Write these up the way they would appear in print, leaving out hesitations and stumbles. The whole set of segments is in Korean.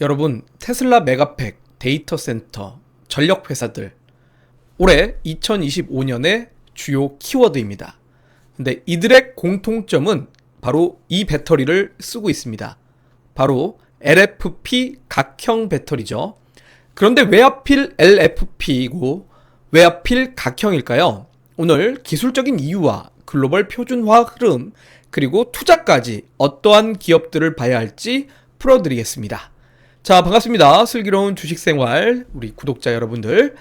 여러분, 테슬라 메가팩, 데이터 센터, 전력 회사들 올해 2025년의 주요 키워드입니다. 근데 이들의 공통점은 바로 이 배터리를 쓰고 있습니다. 바로 LFP 각형 배터리죠. 그런데 왜 하필 LFP이고 왜 하필 각형일까요? 오늘 기술적인 이유와 글로벌 표준화 흐름 그리고 투자까지 어떠한 기업들을 봐야 할지 풀어드리겠습니다. 자, 반갑습니다. 슬기로운 주식생활 우리 구독자 여러분들.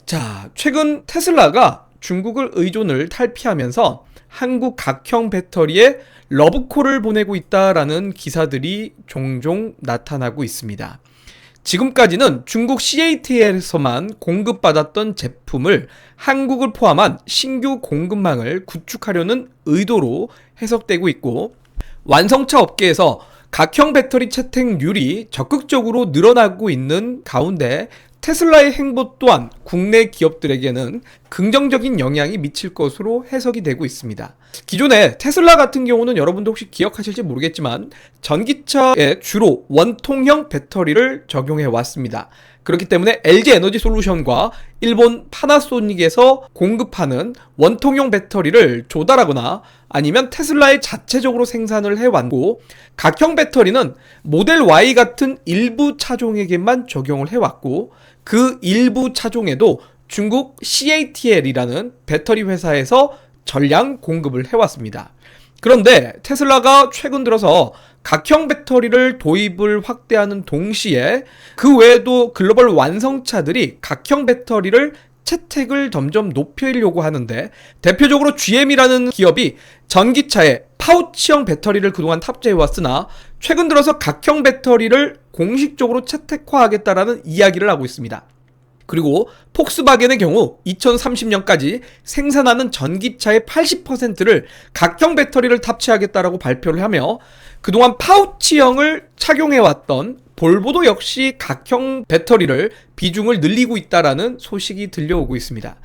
자, 최근 테슬라가 중국을 의존을 탈피하면서 한국 각형 배터리에 러브콜을 보내고 있다라는 기사들이 종종 나타나고 있습니다. 지금까지는 중국 CATL에서만 공급받았던 제품을 한국을 포함한 신규 공급망을 구축하려는 의도로 해석되고 있고, 완성차 업계에서 각형 배터리 채택률이 적극적으로 늘어나고 있는 가운데 테슬라의 행보 또한 국내 기업들에게는 긍정적인 영향이 미칠 것으로 해석이 되고 있습니다. 기존에 테슬라 같은 경우는 여러분도 혹시 기억하실지 모르겠지만 전기차에 주로 원통형 배터리를 적용해 왔습니다. 그렇기 때문에 LG 에너지 솔루션과 일본 파나소닉에서 공급하는 원통형 배터리를 조달하거나 아니면 테슬라에 자체적으로 생산을 해왔고, 각형 배터리는 모델 Y 같은 일부 차종에게만 적용을 해왔고, 그 일부 차종에도 중국 CATL이라는 배터리 회사에서 전량 공급을 해왔습니다. 그런데 테슬라가 최근 들어서 각형 배터리를 도입을 확대하는 동시에 그 외에도 글로벌 완성차들이 각형 배터리를 채택을 점점 높이려고 하는데, 대표적으로 GM이라는 기업이 전기차에 파우치형 배터리를 그동안 탑재해왔으나 최근 들어서 각형 배터리를 공식적으로 채택화하겠다라는 이야기를 하고 있습니다. 그리고 폭스바겐의 경우 2030년까지 생산하는 전기차의 80%를 각형 배터리를 탑재하겠다라고 발표를 하며, 그동안 파우치형을 착용해왔던 볼보도 역시 각형 배터리를 비중을 늘리고 있다라는 소식이 들려오고 있습니다.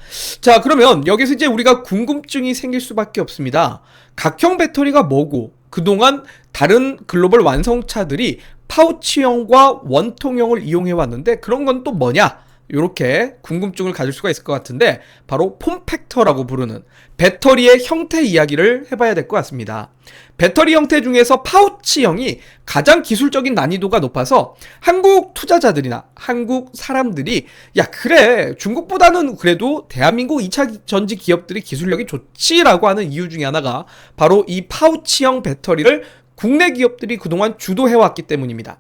자, 그러면 여기서 이제 우리가 궁금증이 생길 수밖에 없습니다. 각형 배터리가 뭐고, 그동안 다른 글로벌 완성차들이 파우치형과 원통형을 이용해왔는데 그런 건 또 뭐냐? 이렇게 궁금증을 가질 수가 있을 것 같은데, 바로 폼팩터라고 부르는 배터리의 형태 이야기를 해봐야 될 것 같습니다. 배터리 형태 중에서 파우치형이 가장 기술적인 난이도가 높아서 한국 투자자들이나 한국 사람들이 야, 그래, 중국보다는 그래도 대한민국 2차 전지 기업들이 기술력이 좋지라고 하는 이유 중에 하나가 바로 이 파우치형 배터리를 국내 기업들이 그동안 주도해왔기 때문입니다.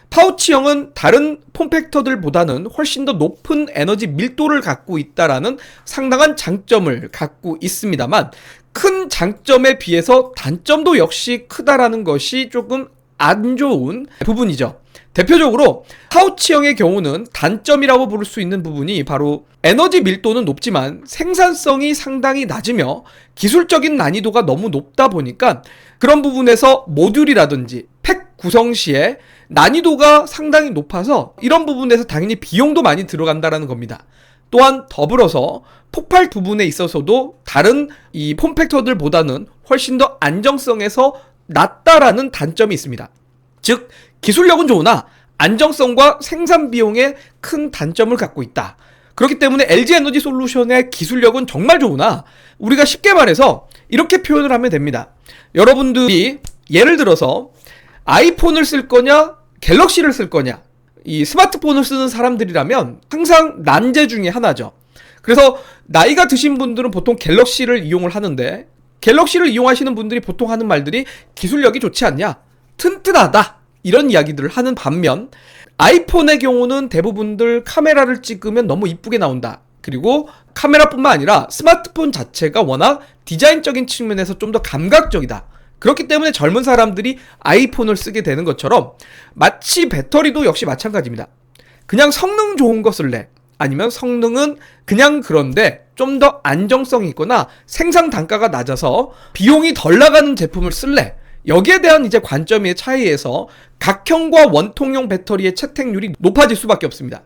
파우치형은 다른 폼팩터들보다는 훨씬 더 높은 에너지 밀도를 갖고 있다라는 상당한 장점을 갖고 있습니다만, 큰 장점에 비해서 단점도 역시 크다라는 것이 조금 안 좋은 부분이죠. 대표적으로 파우치형의 경우는 단점이라고 부를 수 있는 부분이 바로 에너지 밀도는 높지만 생산성이 상당히 낮으며 기술적인 난이도가 너무 높다 보니까 그런 부분에서 모듈이라든지 팩 구성 시에 난이도가 상당히 높아서 이런 부분에서 당연히 비용도 많이 들어간다라는 겁니다. 또한 더불어서 폭발 부분에 있어서도 다른 이 폼팩터들보다는 훨씬 더 안정성에서 낮다라는 단점이 있습니다. 즉, 기술력은 좋으나 안정성과 생산 비용에 큰 단점을 갖고 있다. 그렇기 때문에 LG 에너지 솔루션의 기술력은 정말 좋으나 우리가 쉽게 말해서 이렇게 표현을 하면 됩니다. 여러분들이 예를 들어서 아이폰을 쓸 거냐 갤럭시를 쓸 거냐, 이 스마트폰을 쓰는 사람들이라면 항상 난제 중에 하나죠. 그래서 나이가 드신 분들은 보통 갤럭시를 이용을 하는데, 갤럭시를 이용하시는 분들이 보통 하는 말들이 기술력이 좋지 않냐, 튼튼하다, 이런 이야기들을 하는 반면 아이폰의 경우는 대부분들 카메라를 찍으면 너무 이쁘게 나온다, 그리고 카메라뿐만 아니라 스마트폰 자체가 워낙 디자인적인 측면에서 좀 더 감각적이다, 그렇기 때문에 젊은 사람들이 아이폰을 쓰게 되는 것처럼 마치 배터리도 역시 마찬가지입니다. 그냥 성능 좋은 거 쓸래? 아니면 성능은 그냥 그런데 좀 더 안정성이 있거나 생산 단가가 낮아서 비용이 덜 나가는 제품을 쓸래? 여기에 대한 이제 관점의 차이에서 각형과 원통형 배터리의 채택률이 높아질 수밖에 없습니다.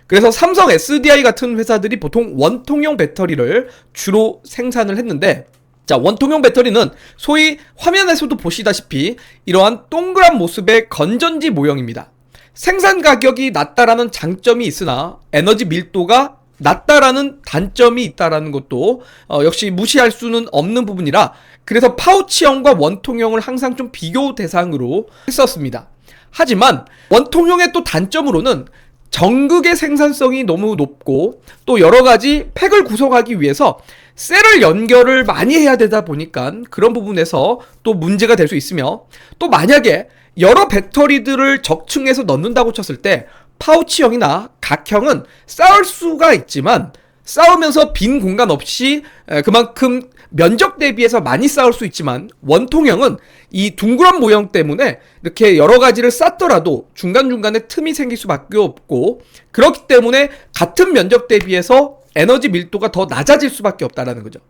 그래서 삼성 SDI 같은 회사들이 보통 원통형 배터리를 주로 생산을 했는데, 자, 원통형 배터리는 소위 화면에서도 보시다시피 이러한 동그란 모습의 건전지 모형입니다. 생산 가격이 낮다라는 장점이 있으나 에너지 밀도가 낮다라는 단점이 있다라는 것도 역시 무시할 수는 없는 부분이라, 그래서 파우치형과 원통형을 항상 좀 비교 대상으로 했었습니다. 하지만 원통형의 또 단점으로는 전극의 생산성이 너무 높고, 또 여러가지 팩을 구성하기 위해서 셀을 연결을 많이 해야 되다 보니까 그런 부분에서 또 문제가 될 수 있으며, 또 만약에 여러 배터리들을 적층해서 넣는다고 쳤을 때 파우치형이나 각형은 쌓을 수가 있지만, 쌓으면서 빈 공간 없이 그만큼 면적 대비해서 많이 쌓을 수 있지만, 원통형은 이 둥그런 모형 때문에 이렇게 여러 가지를 쌓더라도 중간중간에 틈이 생길 수밖에 없고, 그렇기 때문에 같은 면적 대비해서 에너지 밀도가 더 낮아질 수밖에 없다라는 거죠.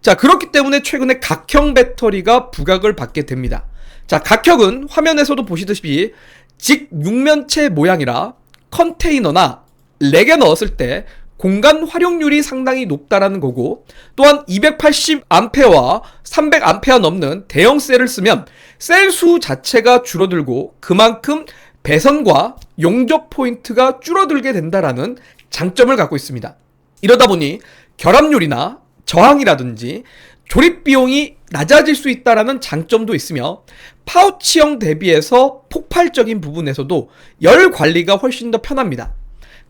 자, 그렇기 때문에 최근에 각형 배터리가 부각을 받게 됩니다. 자, 각형은 화면에서도 보시듯이 직육면체 모양이라 컨테이너나 렉에 넣었을 때 공간 활용률이 상당히 높다라는 거고, 또한 280A와 300A 넘는 대형 셀을 쓰면 셀 수 자체가 줄어들고 그만큼 배선과 용접 포인트가 줄어들게 된다라는 장점을 갖고 있습니다. 이러다 보니 결합률이나 저항이라든지 조립 비용이 낮아질 수 있다라는 장점도 있으며, 파우치형 대비해서 폭발적인 부분에서도 열 관리가 훨씬 더 편합니다.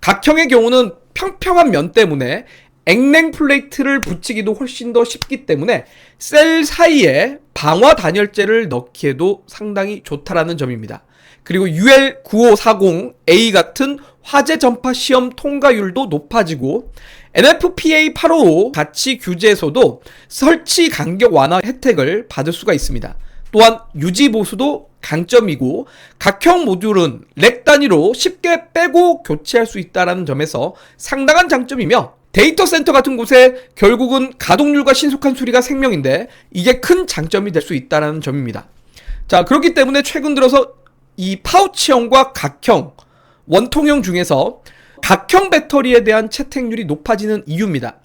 각형의 경우는 평평한 면 때문에 액냉 플레이트를 붙이기도 훨씬 더 쉽기 때문에 셀 사이에 방화 단열재를 넣기에도 상당히 좋다라는 점입니다. 그리고 UL9540A 같은 화재 전파 시험 통과율도 높아지고, NFPA 855 가치 규제에서도 설치 간격 완화 혜택을 받을 수가 있습니다. 또한 유지 보수도 강점이고, 각형 모듈은 렉 단위로 쉽게 빼고 교체할 수 있다는 점에서 상당한 장점이며, 데이터 센터 같은 곳에 결국은 가동률과 신속한 수리가 생명인데 이게 큰 장점이 될 수 있다는 점입니다. 자, 그렇기 때문에 최근 들어서 이 파우치형과 각형, 원통형 중에서 각형 배터리에 대한 채택률이 높아지는 이유입니다.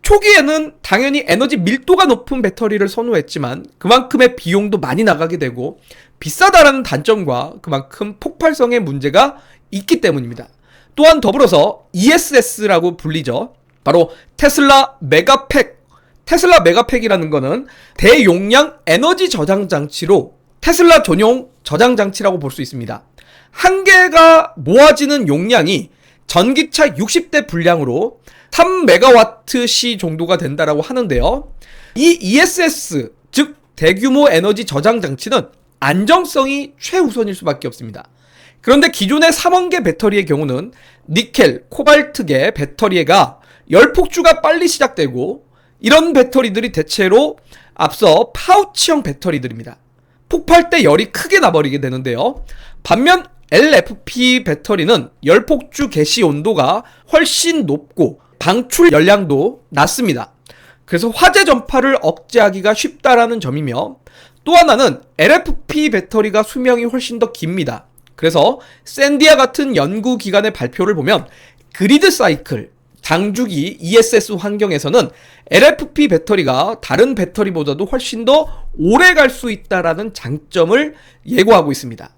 초기에는 당연히 에너지 밀도가 높은 배터리를 선호했지만 그만큼의 비용도 많이 나가게 되고 비싸다라는 단점과 그만큼 폭발성의 문제가 있기 때문입니다. 또한 더불어서 ESS라고 불리죠. 바로 테슬라 메가팩. 테슬라 메가팩이라는 거는 대용량 에너지 저장 장치로 테슬라 전용 저장 장치라고 볼 수 있습니다. 한 개가 모아지는 용량이 전기차 60대 분량으로 3메가와트시 정도가 된다라고 하는데요. 이 ESS, 즉 대규모 에너지 저장 장치는 안정성이 최우선일 수밖에 없습니다. 그런데 기존의 3원계 배터리의 경우는 니켈, 코발트계 배터리가 열폭주가 빨리 시작되고, 이런 배터리들이 대체로 앞서 파우치형 배터리들입니다. 폭발 때 열이 크게 나버리게 되는데요. 반면 LFP 배터리는 열폭주 개시 온도가 훨씬 높고 방출 열량도 낮습니다. 그래서 화재 전파를 억제하기가 쉽다라는 점이며, 또 하나는 LFP 배터리가 수명이 훨씬 더 깁니다. 그래서 샌디아 같은 연구기관의 발표를 보면 그리드 사이클, 장주기 ESS 환경에서는 LFP 배터리가 다른 배터리보다도 훨씬 더 오래 갈 수 있다라는 장점을 예고하고 있습니다.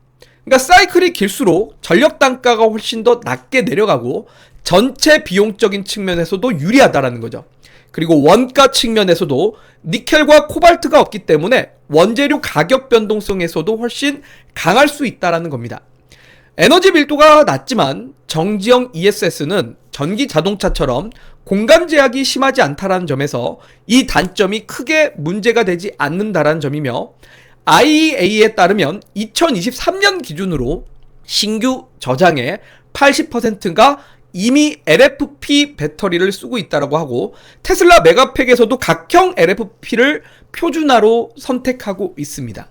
그러니까 사이클이 길수록 전력 단가가 훨씬 더 낮게 내려가고 전체 비용적인 측면에서도 유리하다라는 거죠. 그리고 원가 측면에서도 니켈과 코발트가 없기 때문에 원재료 가격 변동성에서도 훨씬 강할 수 있다라는 겁니다. 에너지 밀도가 낮지만 정지형 ESS는 전기 자동차처럼 공간 제약이 심하지 않다라는 점에서 이 단점이 크게 문제가 되지 않는다라는 점이며, IEA에 따르면 2023년 기준으로 신규 저장의 80%가 이미 LFP 배터리를 쓰고 있다고 하고, 테슬라 메가팩에서도 각형 LFP를 표준화로 선택하고 있습니다.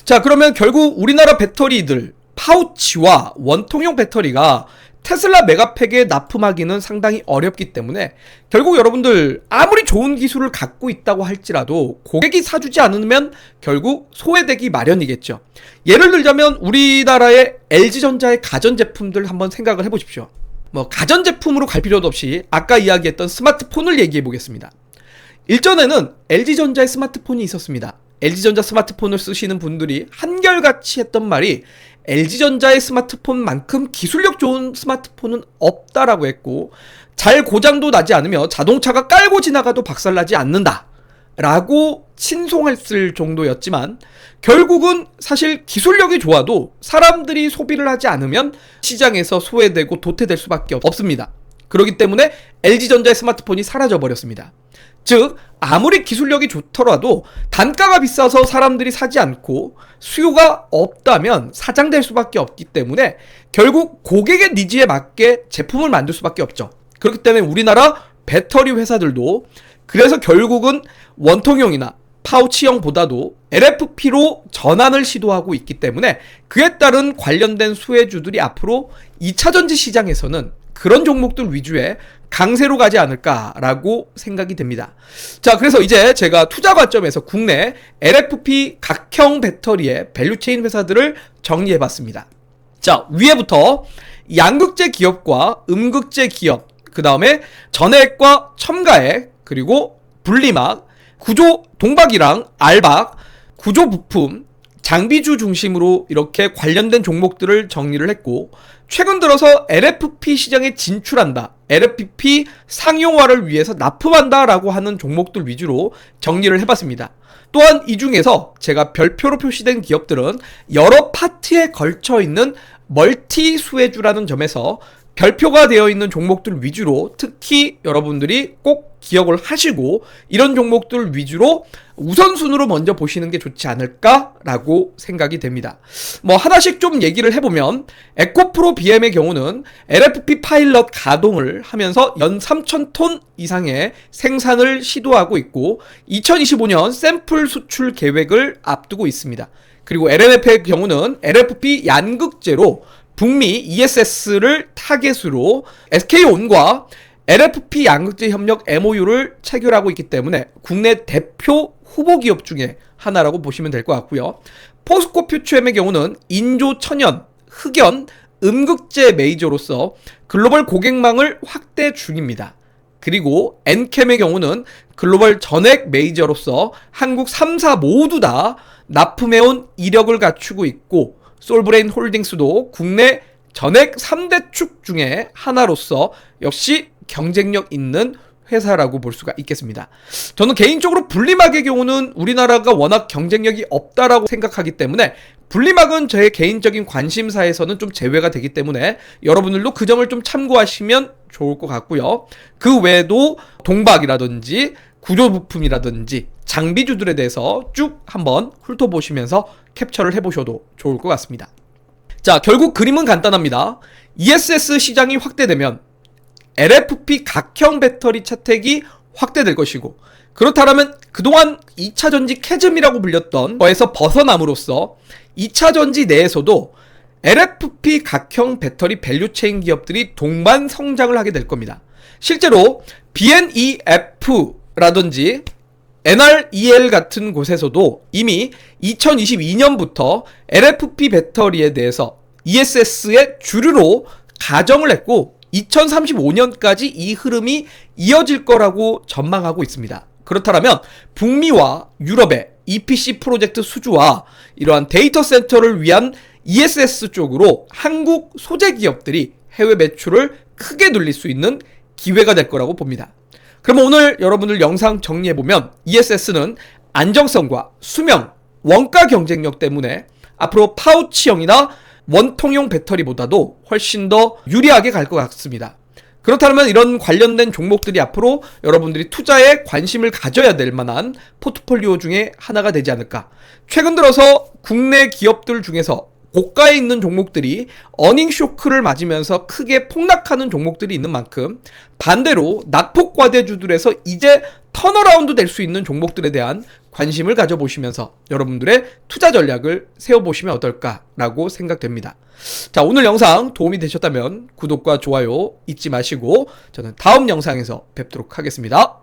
자, 그러면 결국 우리나라 배터리들 파우치와 원통형 배터리가 테슬라 메가팩에 납품하기는 상당히 어렵기 때문에 결국 여러분들 아무리 좋은 기술을 갖고 있다고 할지라도 고객이 사주지 않으면 결국 소외되기 마련이겠죠. 예를 들자면 우리나라의 LG전자의 가전제품들 한번 생각을 해보십시오. 가전제품으로 갈 필요도 없이 아까 이야기했던 스마트폰을 얘기해 보겠습니다. 일전에는 LG전자의 스마트폰이 있었습니다. LG전자 스마트폰을 쓰시는 분들이 한결같이 했던 말이 LG전자의 스마트폰만큼 기술력 좋은 스마트폰은 없다라고 했고, 잘 고장도 나지 않으며 자동차가 깔고 지나가도 박살나지 않는다 라고 친송했을 정도였지만, 결국은 사실 기술력이 좋아도 사람들이 소비를 하지 않으면 시장에서 소외되고 도태될 수밖에 없습니다. 그렇기 때문에 LG전자의 스마트폰이 사라져버렸습니다. 즉, 아무리 기술력이 좋더라도 단가가 비싸서 사람들이 사지 않고 수요가 없다면 사장될 수밖에 없기 때문에 결국 고객의 니즈에 맞게 제품을 만들 수밖에 없죠. 그렇기 때문에 우리나라 배터리 회사들도 그래서 결국은 원통형이나 파우치형보다도 LFP로 전환을 시도하고 있기 때문에, 그에 따른 관련된 수혜주들이 앞으로 2차전지 시장에서는 그런 종목들 위주의 강세로 가지 않을까라고 생각이 됩니다. 자, 그래서 이제 제가 투자 관점에서 국내 LFP 각형 배터리의 밸류체인 회사들을 정리해봤습니다. 자, 위에부터 양극재 기업과 음극재 기업, 그 다음에 전해액과 첨가액, 그리고 분리막, 구조 동박이랑 알박, 구조 부품, 장비주 중심으로 이렇게 관련된 종목들을 정리를 했고, 최근 들어서 LFP 시장에 진출한다, LFP 상용화를 위해서 납품한다 라고 하는 종목들 위주로 정리를 해봤습니다. 또한 이 중에서 제가 별표로 표시된 기업들은 여러 파트에 걸쳐 있는 멀티 수혜주라는 점에서 별표가 되어 있는 종목들 위주로 특히 여러분들이 꼭 기억을 하시고 이런 종목들 위주로 우선순위로 먼저 보시는 게 좋지 않을까라고 생각이 됩니다. 뭐 하나씩 좀 얘기를 해보면, 에코프로 BM의 경우는 LFP 파일럿 가동을 하면서 연 3,000톤 이상의 생산을 시도하고 있고 2025년 샘플 수출 계획을 앞두고 있습니다. 그리고 LNF의 경우는 LFP 양극재로 북미 ESS를 타겟으로 SK온과 LFP 양극재 협력 MOU를 체결하고 있기 때문에 국내 대표 후보 기업 중에 하나라고 보시면 될 것 같고요. 포스코 퓨처엠의 경우는 인조 천연, 흑연, 음극재 메이저로서 글로벌 고객망을 확대 중입니다. 그리고 엔캠의 경우는 글로벌 전액 메이저로서 한국 3사 모두 다 납품해온 이력을 갖추고 있고, 솔브레인 홀딩스도 국내 전액 3대 축 중에 하나로서 역시 경쟁력 있는 회사라고 볼 수가 있겠습니다. 저는 개인적으로 분리막의 경우는 우리나라가 워낙 경쟁력이 없다라고 생각하기 때문에 분리막은 제 개인적인 관심사에서는 좀 제외가 되기 때문에 여러분들도 그 점을 좀 참고하시면 좋을 것 같고요. 그 외에도 동박이라든지 구조부품이라든지 장비주들에 대해서 쭉 한번 훑어보시면서 캡처를 해보셔도 좋을 것 같습니다. 자, 결국 그림은 간단합니다. ESS 시장이 확대되면 LFP 각형 배터리 채택이 확대될 것이고, 그렇다면 그동안 2차전지 캐즘이라고 불렸던 거에서 벗어남으로써 2차전지 내에서도 LFP 각형 배터리 밸류체인 기업들이 동반 성장을 하게 될 겁니다. 실제로 BNEF라든지 NREL 같은 곳에서도 이미 2022년부터 LFP 배터리에 대해서 ESS의 주류로 가정을 했고 2035년까지 이 흐름이 이어질 거라고 전망하고 있습니다. 그렇다면 북미와 유럽의 EPC 프로젝트 수주와 이러한 데이터 센터를 위한 ESS 쪽으로 한국 소재 기업들이 해외 매출을 크게 늘릴 수 있는 기회가 될 거라고 봅니다. 그러면 오늘 여러분들 영상 정리해보면 ESS는 안정성과 수명, 원가 경쟁력 때문에 앞으로 파우치형이나 원통형 배터리보다도 훨씬 더 유리하게 갈 것 같습니다. 그렇다면 이런 관련된 종목들이 앞으로 여러분들이 투자에 관심을 가져야 될 만한 포트폴리오 중에 하나가 되지 않을까. 최근 들어서 국내 기업들 중에서 고가에 있는 종목들이 어닝 쇼크를 맞으면서 크게 폭락하는 종목들이 있는 만큼 반대로 낙폭과대주들에서 이제 턴어라운드 될 수 있는 종목들에 대한 관심을 가져보시면서 여러분들의 투자 전략을 세워보시면 어떨까라고 생각됩니다. 자, 오늘 영상 도움이 되셨다면 구독과 좋아요 잊지 마시고 저는 다음 영상에서 뵙도록 하겠습니다.